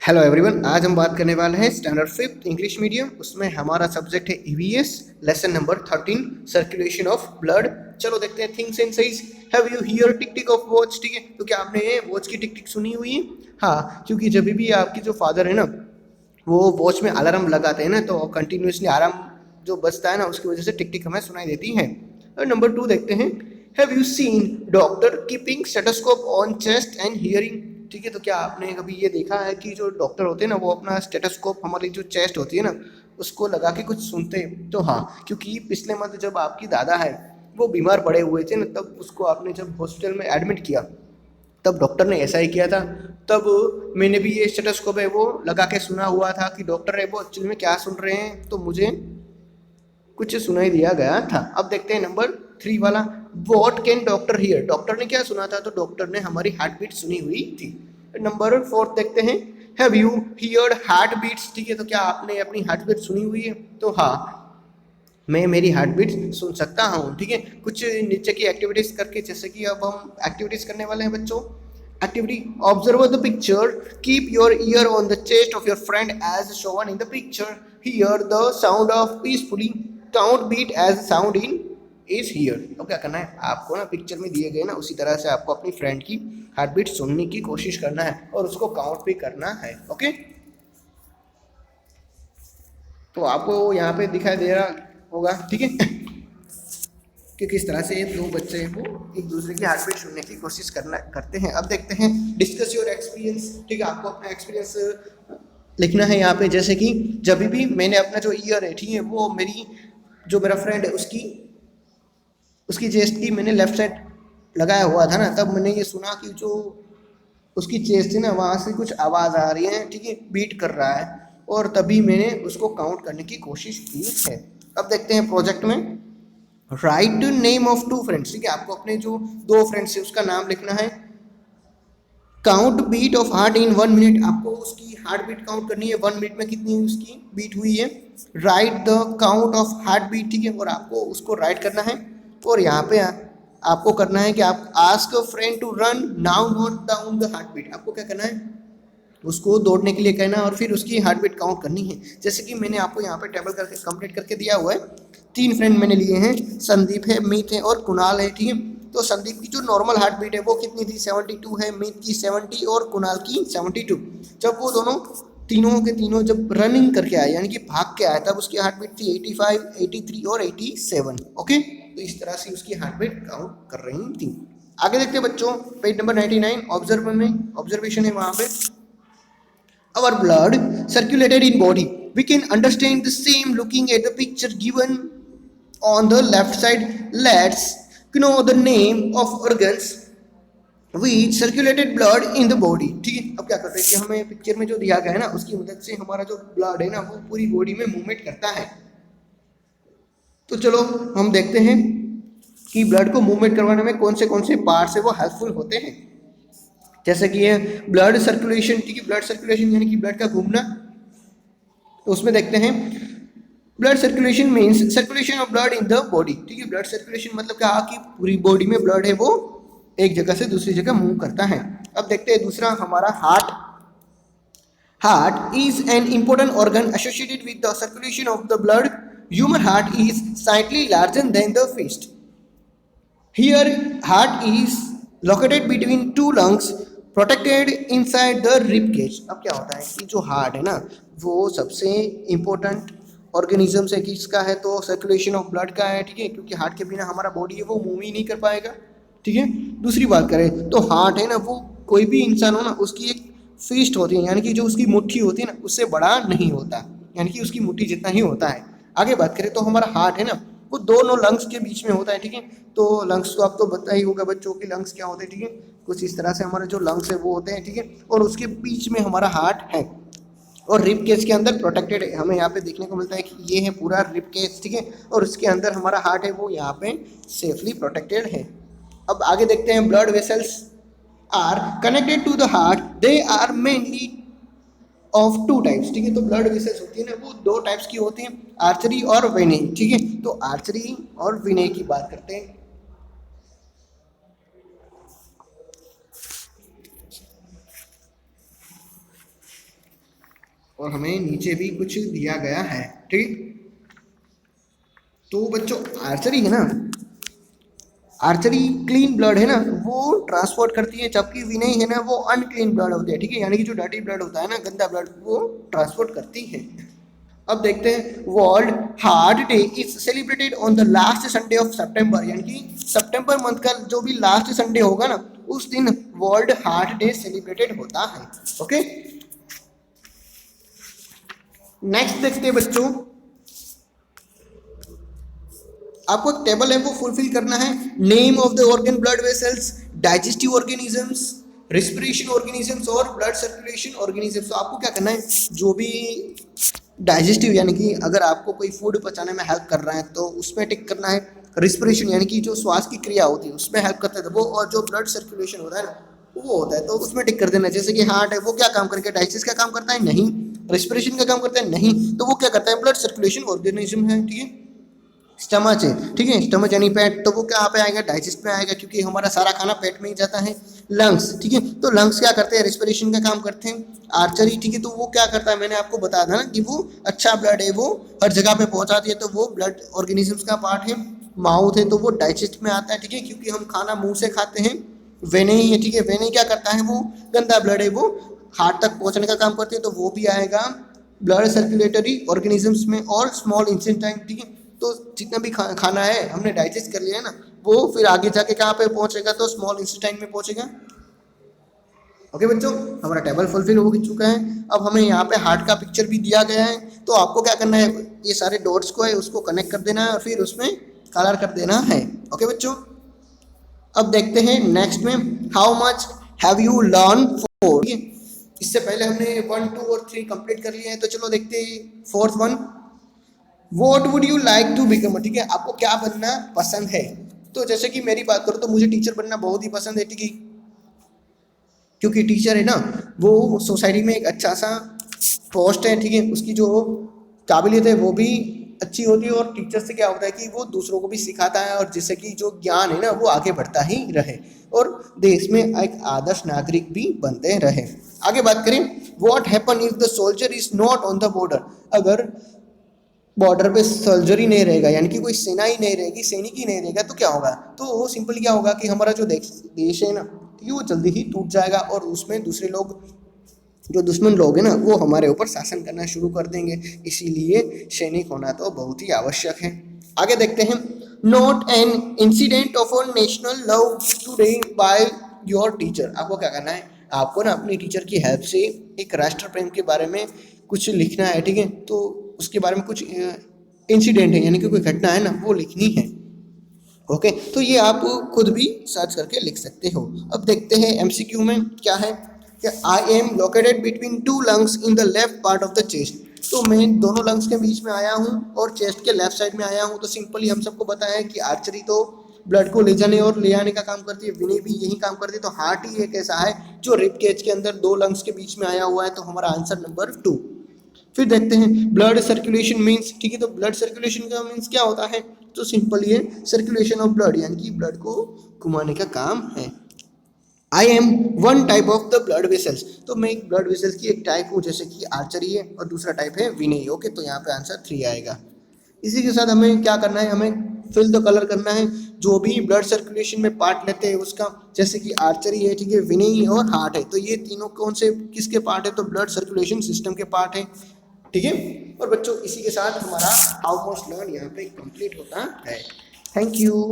Hello everyone, आज हम बात करने वाले हैं स्टैंडर्ड फिफ्थ इंग्लिश मीडियम। उसमें हमारा सब्जेक्ट है EVS, lesson number 13, circulation of blood. चलो देखते हैं things and sayings. Have you here tick tick of watch? ठीक है, तो क्या आपने वॉच की टिक टिक सुनी हुई है? हाँ, क्योंकि जब भी आपकी जो फादर है ना, वो वॉच में अलार्म लगाते हैं ना, तो कंटिन्यूसली अलार्म जो बजता है ना, उसकी वजह से टिक टिक हमें सुनाई देती है। और नंबर 2 देखते हैं। Have you seen doctor keeping stethoscope on chest and hearing? ठीक है, तो क्या आपने कभी ये देखा है कि जो डॉक्टर होते हैं ना, वो अपना स्टेथोस्कोप हमारी जो चेस्ट होती है ना, उसको लगा के कुछ सुनते हैं? तो हाँ, क्योंकि पिछले मंथ जब आपकी दादा है वो बीमार पड़े हुए थे ना, तब उसको आपने जब हॉस्पिटल में एडमिट किया, तब डॉक्टर ने ऐसा ही किया था। तब मैंने भी ये स्टेथोस्कोप है वो लगा के सुना हुआ था कि डॉक्टर है वो एक्चुअली में क्या सुन रहे हैं, तो मुझे कुछ सुनाई दिया गया था। अब देखते हैं नंबर 3 वाला। What can doctor here? Doctor ने क्या सुना था? तो डॉक्टर ने हमारी हार्ट बीट सुनी हुई थी। नंबर 4 देखते हैं। Have you heard heart beats? ठीक है, तो क्या आपने अपनी हार्ट बीट सुनी हुई है? तो हाँ, मैं मेरी हार्ट बीट सुन सकता हूँ। ठीक है, कुछ नीचे की एक्टिविटीज करके, जैसे कि अब हम एक्टिविटीज करने वाले हैं बच्चों। Activity, observe the picture, keep your ear on the chest of your friend as shown in the picture, hear the sound of peacefully, count beat as sound in is here. तो क्या करना है आपको ना, पिक्चर में दिए गए ना उसी तरह से आपको अपनी फ्रेंड की हार्ट बीट सुनने की कोशिश करना है और उसको काउंट भी करना है। ओके, तो आपको यहाँ पे दिखाई दे रहा होगा, ठीक है, कि किस तरह से दो बच्चे हैं वो एक दूसरे की हार्ट बीट सुनने की कोशिश करते हैं। अब देखते हैं डिस्कस योर एक्सपीरियंस। ठीक है, आपको अपना एक्सपीरियंस लिखना है यहाँ पे। जैसे कि जब भी मैंने अपना जो ईयर है, ठीक है, वो मेरी जो मेरा फ्रेंड है उसकी उसकी चेस्ट की मैंने लेफ्ट साइड लगाया हुआ था ना, तब मैंने ये सुना कि जो उसकी चेस्ट थी ना, वहाँ से कुछ आवाज़ आ रही है, ठीक है, बीट कर रहा है, और तभी मैंने उसको काउंट करने की कोशिश की है। अब देखते हैं प्रोजेक्ट में। Write name of two friends. ठीक है, आपको अपने जो दो फ्रेंड्स है उसका नाम लिखना है। Count beat of heart in 1 minute, आपको उसकी हार्ट बीट काउंट करनी है 1 मिनट में कितनी उसकी बीट हुई है। Write the count of heart beat, ठीक है, और आपको उसको राइट करना है। और यहाँ पे आपको करना है कि आप ask a friend to run, now note down the heart beat. आपको क्या करना है, उसको दौड़ने के लिए कहना है और फिर उसकी हार्ट बीट काउंट करनी है। जैसे कि मैंने आपको यहाँ पे टेबल करके कंप्लीट करके दिया हुआ है। 3 फ्रेंड मैंने लिए हैं, संदीप है, मीत है और कुणाल है। ठीक है, तो संदीप की जो नॉर्मल हार्ट बीट है वो कितनी थी? 72 है, मीत की 70 और कुणाल की 72। जब वो दोनों तीनों के तीनों जब रनिंग करके आए, यानी कि भाग के आए, तब उसकी हार्ट बीट थी 85, 83 और 87। ओके, तो इस तरह से उसकी हार्ट बीट काउंट कर रही थी। आगे देखते हैं बच्चों, पेज नंबर 99 ऑब्जर्व में ऑब्जर्वेशन है वहाँ पे। Our blood circulated in body. We can understand the same looking at the picture given on the left side. Let's know the name of organs which circulated blood in the body. ठीक है, अब क्या करते हैं कि हमें picture में जो दिया गया है ना, उसकी मदद से हमारा जो ब्लड है ना, वो पूरी बॉडी में मूवमेंट करता है। तो चलो हम देखते हैं कि ब्लड को मूवमेंट करवाने में कौन से पार्ट्स है वो हेल्पफुल होते हैं। जैसे कि ये ब्लड सर्कुलेशन, ठीक है, ब्लड सर्कुलेशन यानी कि ब्लड का घूमना। तो उसमें देखते हैं, blood circulation means circulation of blood in the body. ठीक है, ब्लड सर्कुलेशन मतलब क्या कि पूरी बॉडी में ब्लड है वो एक जगह से दूसरी जगह मूव करता है। अब देखते हैं दूसरा हमारा heart. Heart is an important organ associated with the circulation of the blood. Human heart is slightly larger than the fist. Here, heart is located between two lungs, protected inside the rib cage. अब क्या होता है कि जो heart है ना, वो सबसे इम्पोर्टेंट ऑर्गेनिज्म है किसका है? तो सर्कुलेशन ऑफ ब्लड का है। ठीक है, क्योंकि हार्ट के बिना हमारा बॉडी है वो मूव ही नहीं कर पाएगा। ठीक है, दूसरी बात करें तो हार्ट है ना, वो कोई भी इंसान हो ना, उसकी एक फिस्ट होती है, यानी कि जो उसकी मुट्ठी होती है ना, उससे बड़ा नहीं होता, यानी कि उसकी मुट्ठी जितना ही होता है। आगे बात करें तो हमारा हार्ट है ना, वो दोनों लंग्स के बीच में होता है। ठीक है, तो लंग्स को आपको पता ही होगा बच्चों की लंग्स क्या होते हैं। ठीक है, कुछ इस तरह से हमारे जो लंग्स है वो होते हैं। ठीक है, और उसके बीच में हमारा हार्ट है और रिब केज के अंदर प्रोटेक्टेड है। हमें यहाँ पे देखने को मिलता है कि ये है पूरा रिब केज। ठीक है, और उसके अंदर हमारा हार्ट है वो यहाँ पे सेफली प्रोटेक्टेड है। अब आगे देखते हैं, blood vessels are connected to the heart, they are mainly of 2 types. ठीक है, तो ब्लड वेसल्स होती है ना, वो 2 टाइप्स की होती हैं, आर्चरी और वेने। ठीक है, तो आर्चरी और वेने की बात करते हैं। और हमें नीचे भी कुछ दिया गया है, ठीक। तो बच्चों आर्चरी है ना, आर्चरी क्लीन ब्लड है ना वो ट्रांसपोर्ट करती है, जबकि विनय है ना वो अनक्लीन ब्लड होते हैं, ठीक है, यानी कि जो डर्टी ब्लड होता है ना, गंदा ब्लड, वो ट्रांसपोर्ट करती है। अब देखते हैं world heart day is celebrated on the last Sunday of September, यानी कि सितंबर मंथ का जो भी लास्ट संडे होगा ना उस दिन वर्ल्ड हार्ट डे सेलिब्रेटेड होता है। ओके, नेक्स्ट देखते हैं बच्चों, आपको एक टेबल है वो फुलफिल करना है। Name of the organ, blood vessels, digestive organisms, respiration organisms और ब्लड सर्कुलेशन ऑर्गेनिजम्स। तो आपको क्या करना है, जो भी डाइजेस्टिव यानी कि अगर आपको कोई फूड पचाने में हेल्प कर रहा है तो उसमें टिक करना है। रिस्पिरेशन यानी कि जो श्वास की क्रिया होती है उसमें हेल्प करता है तो वो, और जो ब्लड सर्कुलेशन होता है ना वो होता है तो उसमें टिक कर देना। जैसे कि हार्ट है वो क्या काम करके, डाइजेस्ट का काम करता है, नहीं। रेस्पिरेशन का काम करता है, नहीं। तो वो क्या करता है, ब्लड सर्कुलेशन ऑर्गेनिज्म है, ठीक है। स्टमच है, ठीक है, स्टमच यानी पेट, तो वो कहाँ पे आएगा, डाइजेस्ट में आएगा, क्योंकि हमारा सारा खाना पेट में ही जाता है। लंग्स, ठीक है, तो लंग्स क्या करते हैं, रेस्पिरेशन का काम करते हैं। आर्चरी, ठीक है, तो वो क्या करता है, मैंने आपको बताया था ना कि वो अच्छा ब्लड है वो हर जगह पे पहुंचाती है, तो वो ब्लड ऑर्गेनिजम्स का पार्ट है। माउथ है तो वो डाइजेस्ट में आता है, ठीक है, क्योंकि हम खाना मुंह से खाते हैं। वेने ही है, ठीक है, वेने क्या करता है, वो गंदा ब्लड है वो हार्ट तक पहुंचने का काम करती है, तो वो भी आएगा ब्लड सर्कुलेटरी ऑर्गेनिजम्स में। और स्मॉल इंटेस्टाइन, ठीक है, तो जितना भी खाना है हमने डाइजेस्ट कर लिया है ना वो फिर आगे जाके कहाँ पे पहुंचेगा, तो स्मॉल इंटेस्टाइन में पहुंचेगा। ओके बच्चों, हमारा टेबल फुलफिल हो चुका है। अब हमें यहाँ पे हार्ट का पिक्चर भी दिया गया है, तो आपको क्या करना है, ये सारे डॉट्स को है उसको कनेक्ट कर देना है और फिर उसमें कलर कर देना है। ओके बच्चों, अब देखते हैं नेक्स्ट में, how much have you learn four. इससे पहले हमने 1, 2 और 3 कंप्लीट कर लिए हैं, तो चलो देखते हैं fourth one, what would you like to become, ठीक है, आपको क्या बनना पसंद है। तो जैसे कि मेरी बात करूँ तो मुझे टीचर बनना बहुत ही पसंद है, ठीक है, क्योंकि टीचर है ना वो सोसाइटी में एक अच्छा सा पोस्ट है, ठीक है, उसकी जो काबिलियत है वो भी अच्छी होती है, और टीचर से क्या होता है कि वो दूसरों को भी सिखाता है, और जिससे कि जो ज्ञान है ना वो आगे बढ़ता ही रहे और देश में एक आदर्श नागरिक भी बनते रहे। आगे बात करें, what happen if the soldier is not on the border, अगर बॉर्डर पे सोल्जर ही नहीं रहेगा, यानी कि कोई सेना ही नहीं रहेगी, सैनिक ही नहीं रहेगा, तो क्या होगा, तो वो सिंपल क्या होगा कि हमारा जो देश है ना, ठीक है, वो जल्दी ही टूट जाएगा, और उसमें दूसरे लोग, जो दुश्मन लोग हैं ना, वो हमारे ऊपर शासन करना शुरू कर देंगे। इसीलिए सैनिक होना तो बहुत ही आवश्यक है। आगे देखते हैं, note an incident of a national love today by your teacher. आपको क्या करना है, आपको ना अपनी टीचर की हेल्प से एक राष्ट्र प्रेम के बारे में कुछ लिखना है, ठीक है, तो उसके बारे में कुछ इंसिडेंट है यानी कि कोई घटना है ना वो लिखनी है। ओके, तो ये आप खुद भी सर्च करके लिख सकते हो। अब देखते हैं एमसीक्यू में क्या है, कि I am located between 2 lungs in the left part of the chest. तो मैं दोनों लंग्स के बीच में आया हूँ और चेस्ट के लेफ्ट साइड में आया हूँ। तो सिंपली हम सबको पता है कि आर्चरी तो ब्लड को ले जाने और ले आने का काम करती है, विनय भी यही काम करती है, तो हार्ट ही एक ऐसा है जो रिब केज के अंदर 2 लंग्स के बीच में आया हुआ है, तो हमारा आंसर नंबर 2। फिर देखते हैं ब्लड सर्कुलेशन मीन्स, ठीक है, तो ब्लड सर्कुलेशन का मीन्स क्या होता है, तो सिंपल ये सर्कुलेशन ऑफ ब्लड यानी कि ब्लड को घुमाने का काम है। I am one type of the blood vessels, तो मैं एक ब्लड वेसल्स की एक टाइप हूँ, जैसे कि आर्चरी है और दूसरा टाइप है विनय। ओके, तो यहाँ पे आंसर 3 आएगा। इसी के साथ हमें क्या करना है, हमें फिल द कलर करना है जो भी ब्लड सर्कुलेशन में पार्ट लेते हैं उसका, जैसे कि आर्चरी है, ठीक है, विनय और हार्ट है, तो ये तीनों कौन से किसके पार्ट है, तो ब्लड सर्कुलेशन सिस्टम के पार्ट है, ठीक है। और बच्चों इसी के साथ हमारा हाउ मच लर्न यहाँ पे कंप्लीट होता है। Thank you.